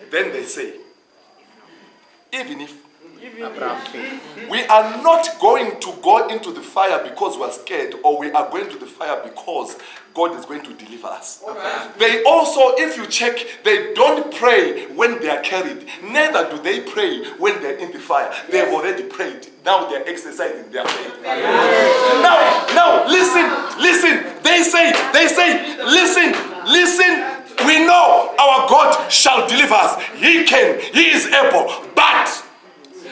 Then they say, even if we are not going to go into the fire because we are scared, or we are going to the fire because God is going to deliver us. Okay. They also, if you check, they don't pray when they are carried. Neither do they pray when they are in the fire. They have already prayed. Now they are exercising their faith. Now, listen. They say, listen. We know our God shall deliver us. He is able. But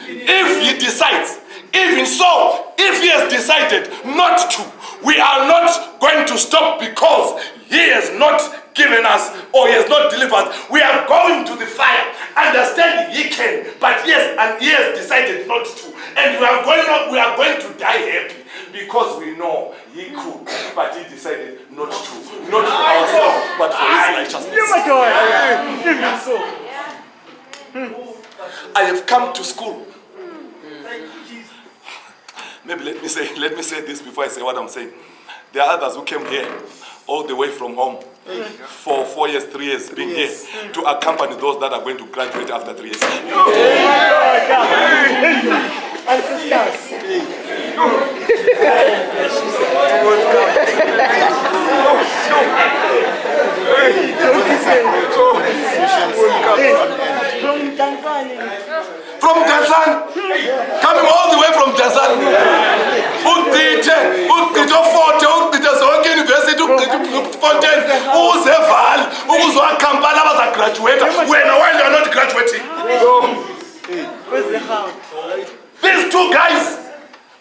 if he decides, even so, if he has decided not to, we are not going to stop because he has not given us or he has not delivered us. We are going to the fire, understanding he can, but yes, and he has decided not to. And we are going to die happy because we know he could, but he decided not to. Not for ourselves, but for his righteousness. I have come to school. Maybe let me say this before I say what I'm saying. There are others who came here all the way from home for 4 years, 3 years, being here to accompany those that are going to graduate after 3 years. And sisters. From Tanzania, coming all the way from Tanzania. University, when you are not graduating. These two guys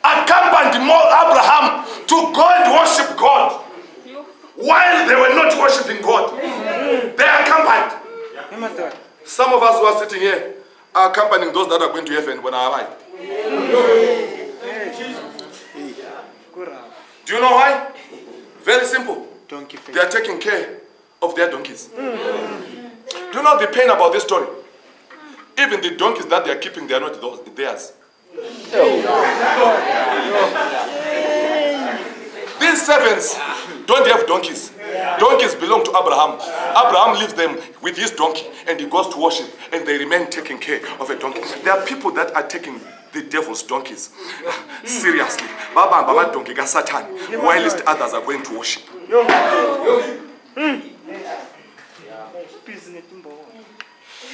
accompanied Abraham to go and worship God while they were not worshiping God. They accompanied. Some of us who are sitting here are accompanying those that are going to heaven when I arrive. Do you know why? Very simple. They are taking care of their donkeys. Do you know the pain about this story? Even the donkeys that they are keeping, they are not theirs. These servants don't have donkeys. Donkeys belong to Abraham. Abraham leaves them with his donkey and he goes to worship and they remain taking care of a donkey. There are people that are taking the devil's donkeys seriously. Baba donkey ga Satan, whilst others are going to worship.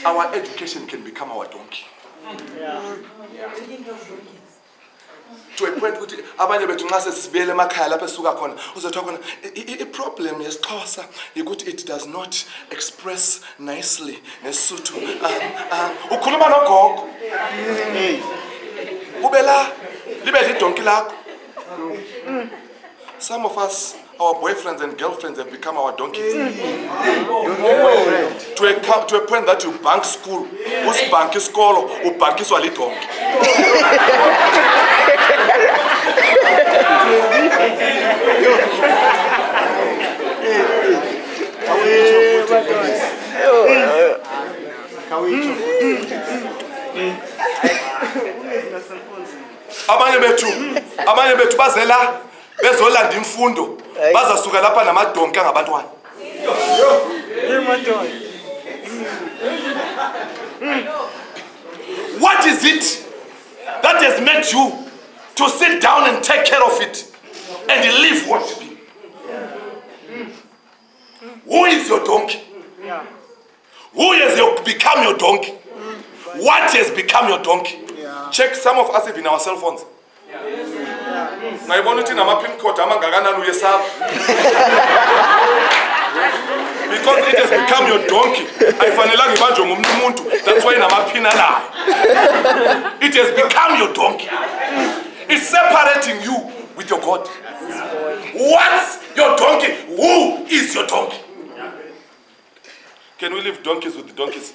Our education can become our donkey. To a point ukuthi abanye bethu nxa sesibiyele emakhaya lapha esuka khona uzothola khona i-problem yesiXhosa ukuthi it does not express nicely ngesuthu ukhuluma nogogo ube la libe lidonki lakho. Some of us, our boyfriends and girlfriends have become our donkeys. To a point that you bank school, usibank isikolo, ubankiswa lidonki. Abanye bethu bazela bezolanda imfundo bazasuka lapha namadonki angabantwana. What is it that has made you to sit down and take care of it and live worshiping? Who is your donkey? Who has become your donkey? What has become your donkey? Check some of us even our cell phones. Because it has become your donkey. That's why it has become your donkey. It's separating you with your God. What's your donkey? Who is your donkey? Can we leave donkeys with the donkeys?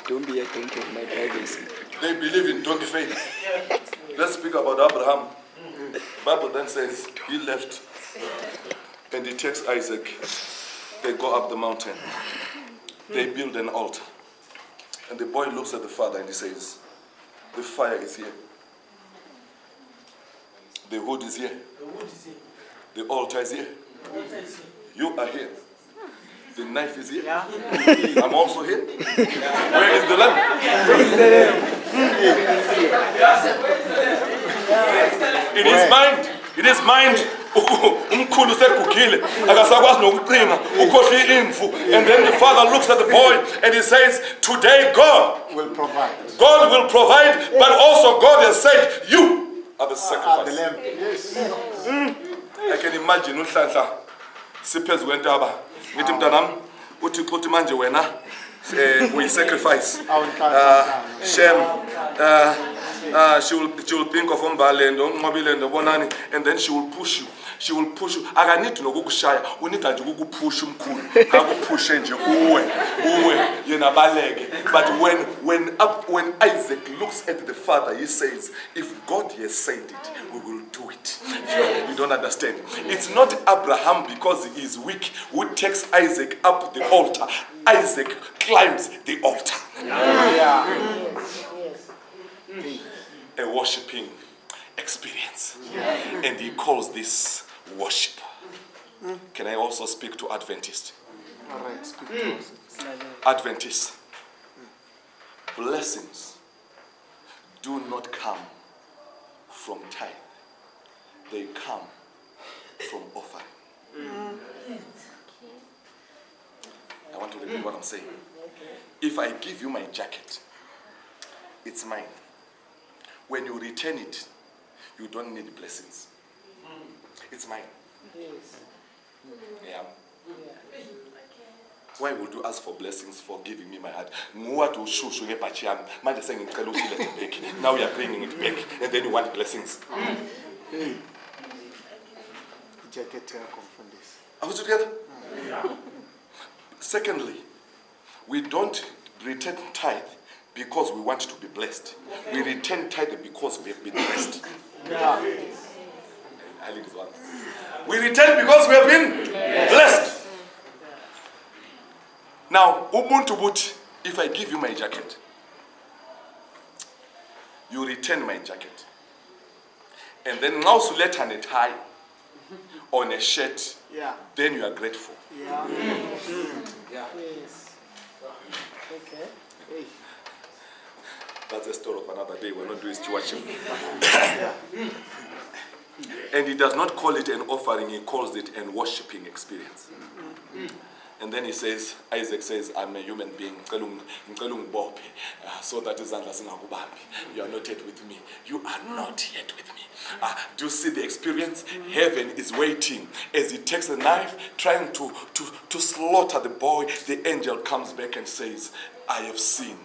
Don't be a donkey of my privacy. They believe in donkey faith. Let's speak about Abraham. The Bible then says he left and he takes Isaac. They go up the mountain. They build an altar. And the boy looks at the father and he says, the fire is here. The wood is here. The altar is here. You are here. The knife is here. Yeah. I'm also here. Where is the lamb? In his mind. In his mind. Umkhulu sekugile akasakwazi nokucima ukhohle imvu, and then the father looks at the boy and he says, today God will provide, but also God has said you are the sacrifice. Yes. I can imagine unhlanhla siphezu kwentaba ngithi mntanami uthi xuthi manje wena we sacrifice Shem she will think of Umbalendo, Mobilendo, Bonani, and then she will push you. She will push you. I need to know kukushaya. We need to go push umkhulu. Push nje uwe yena baleke. But when Isaac looks at the father, he says, if God has said it, we will do it. You don't understand. It's not Abraham because he is weak who takes Isaac up the altar. Isaac climbs the altar. A worshiping experience. And he calls this worship. Can I also speak to Adventists? All right, speak to us. Adventists, blessings do not come from tithe. They come from offering. I want to repeat what I'm saying. If I give you my jacket, it's mine. When you return it, you don't need blessings. It's mine. Yeah. Why would you ask for blessings for giving me my heart? Now we are bringing it back, and then you want blessings. Are we together? Secondly, we don't return tithe because we want to be blessed. We return tithe because we have been blessed. We return because we have been blessed. Now, Ubuntu but if I give you my jacket, you return my jacket. And then now you let on a tie on a shirt, then you are grateful. Yes. Okay. That's a story of another day. We're not doing stewardship. And he does not call it an offering, he calls it an worshipping experience. And then he says, Isaac says, I'm a human being. So that is you are not yet with me. You are not yet with me. Do you see the experience? Heaven is waiting. As he takes a knife, trying to slaughter the boy, the angel comes back and says, I have seen.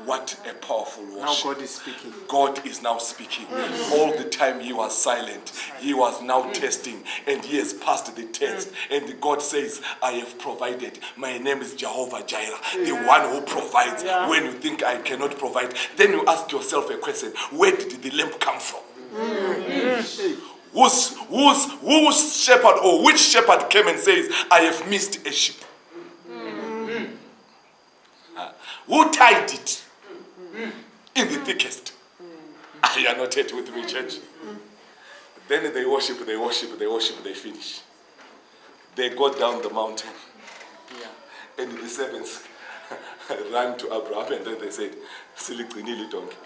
What a powerful worship. Now God is speaking. God is now speaking. All the time he was silent. He was now testing, and he has passed the test. And God says, I have provided. My name is Jehovah Jireh, the one who provides when you think I cannot provide. Then you ask yourself a question, where did the lamb come from? Whose shepherd or which shepherd came and says, I have missed a sheep? Who tied it in the thickest? You are not yet with me, church. Then they worship, they finish. They go down the mountain. And the servants ran to Abraham, and then they said, Silicini donkey.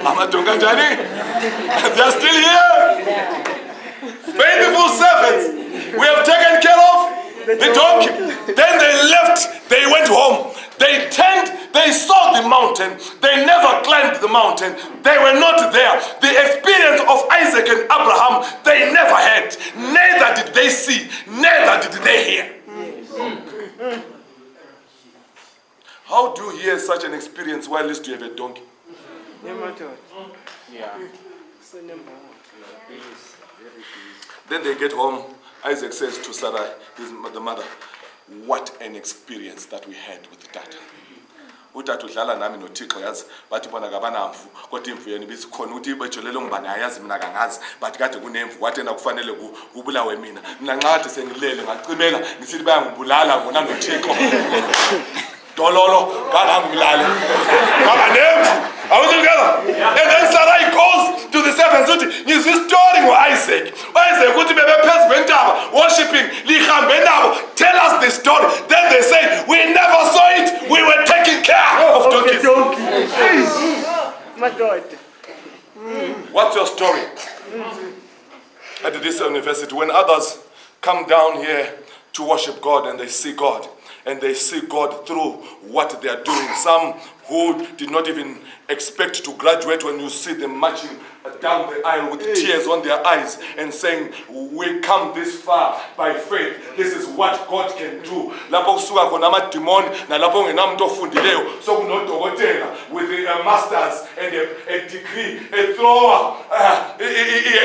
Amatonganjani, they are still here. Faithful servants, we have taken care of the donkey. Then they left, they went home. They turned, they saw the mountain. They never climbed the mountain. They were not there. The experience of Isaac and Abraham, they never had. Neither did they see, neither did they hear. How do you hear such an experience while you have a donkey? Then they get home. Isaac says to Sarah, the mother, what an experience that we had with Dad. Utata udlala nami noThixo yazi bathi bona kabanamvu kodwa imvu yeni bisikhona ukuthi ibejolele ngibani ayazi mina kangazi but kade kunemvu wathi na kufanele kubulawe mina nxa sengilele ngacimela ngisithi bayangibulala ngona noThixo dololo kanangibulale baba nemvu. Are we together? And then Sarai calls to the servants, he's restoring Isaac. Isaac, worshiping. Tell us the story. Madoda. What's your story? At this university, when others come down here to worship God and they see God through what they are doing. Some who did not even expect to graduate, when you see them marching down the aisle with tears on their eyes and saying, we come this far by faith. This is what God can do. Lapho kusuka khona amademoni nalapho ngenamuntu ofundileyo sokunodokotela with a masters and a degree, a thrower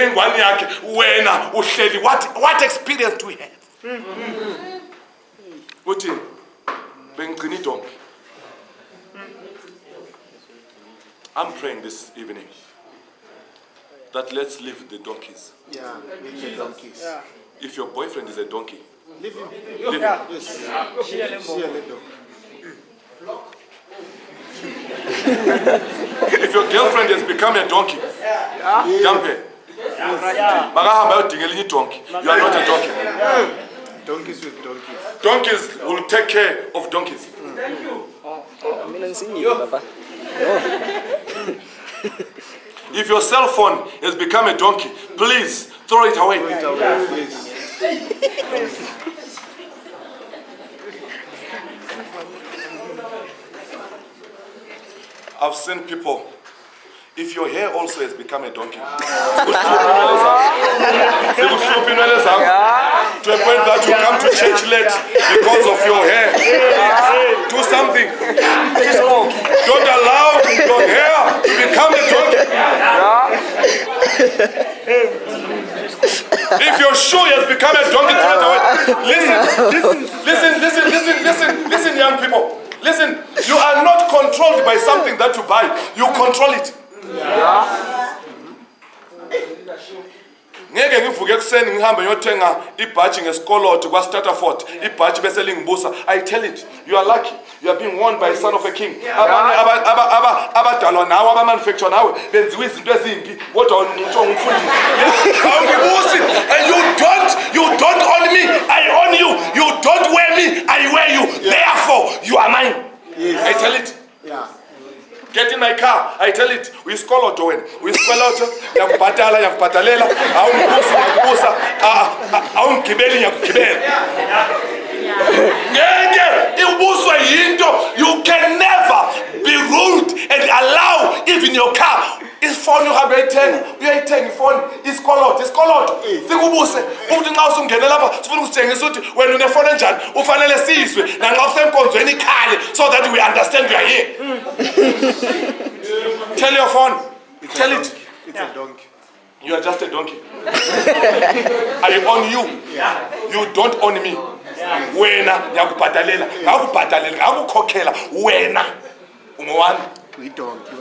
ingwani yakhe wena uhleli. What experience do we have? Uthi bengigcina idonki. I'm praying this evening that let's leave the donkeys. Yeah, leave the donkeys. Yeah. If your boyfriend is a donkey, Leave him. leave him. Yes. Share them See all. a little. If your girlfriend has become a donkey, jump here. Yeah. Makahamba ayodingela enye donkey. You are not a donkey. Donkeys with donkeys. Donkeys will take care of donkeys. Mina ngisingile papa. If your cell phone has become a donkey, please throw it away. Please. I've seen people. If your hair also has become a donkey, to a point that you come to church late because of your hair. Do something. Don't allow your hair to become a donkey. If your shoe has become a donkey, throw it away. Listen, young people. Listen, you are not controlled by something that you buy. You control it. Ngeke ngivuke ekseni ngihambe ngiyothenga ibhaji ngesikoloto kwa Starterford ibhaji bese lingibusa. I tell it, you are lucky. You are being worn by a son of a king. Abanye abadalwa nawe abamanufacture nawe benziwe izinto ezimbi kodwa umuntu ongumfundisi. Awungibusi, and you don't own me. I own you. You don't wear me. I wear you. Therefore, you are mine. Yes. I tell it. Yeah. Get in my car, I tell it, uyisikoloto wena, uyisikoloto, yakubhatala, yakubhatalela, awungibusi, yakubusa, awungigibeli, yakugibela. Ngeke ibuswe yinto. You can never be rude and allow even your car. Ifoni uhambe uyayithenga ifoni isikoloto sikubuse umuntu nxa usungene lapha sifuna ukusitshengisa ukuthi wena unefoni enjani ufanele sizwe nanxa usenkonzweni ikhale so that we understand you are here. Tell your phone, tell it, It's a donkey. you are just a donkey. I own you. You don't own me. Wena ngiyakubhatalela, ngakukhokhela wena ungowami. We donkey.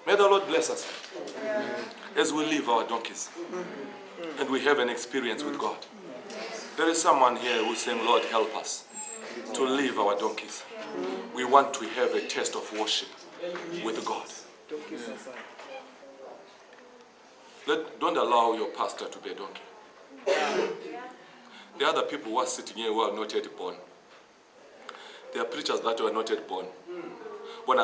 May the Lord bless us as we leave our donkeys and we have an experience with God. There is someone here who's saying, Lord, help us to leave our donkeys. We want to have a taste of worship with God. Don't allow your pastor to be a donkey. The other people who are sitting here who are not yet born. There are preachers that were not yet born. Have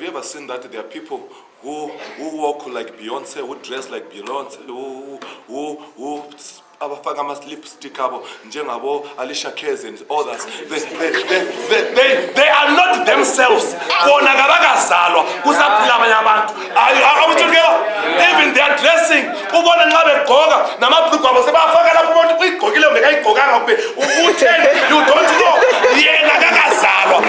you ever seen that there are people who walk like Beyonce, who dress like Beyonce, who abafaka ama-lipstick abo njengabo Alicia Keys and others. They are not themselves. Bona kabakazalwa kusaphila abanye abantu. Even they are dressing. Ubona nxa begqoka namabhrugu abo sebafaka lapho umuntu uyigqokile ngekayigqokanga ube utheni you don't know. Yena kakazalwa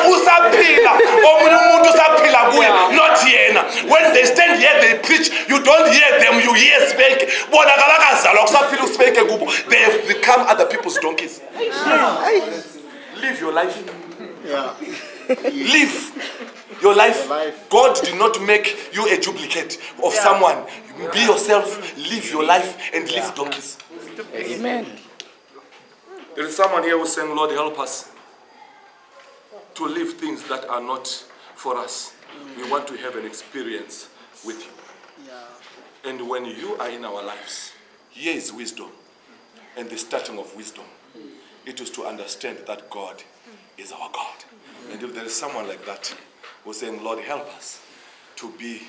usaphila omunye umuntu usaphila kuye not yena. When they stand here they preach, you don't hear them, you hear Sibenke. Bona kabakazalwa kusaphila uSibenke kubo. They have become other people's donkeys. Live your life. Yeah. Live your life. God did not make you a duplicate of someone. Be yourself, live your life, and live donkeys. Amen. There is someone here who's saying, Lord, help us to live things that are not for us. We want to have an experience with you. And when you are in our lives, here is wisdom. And the starting of wisdom, it is to understand that God is our God. And And if there is someone like that who's saying, Lord, help us to be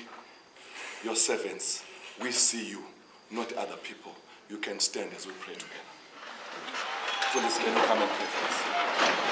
your servants. We see you, not other people. You can stand as we pray together. Please, can you come and pray for us?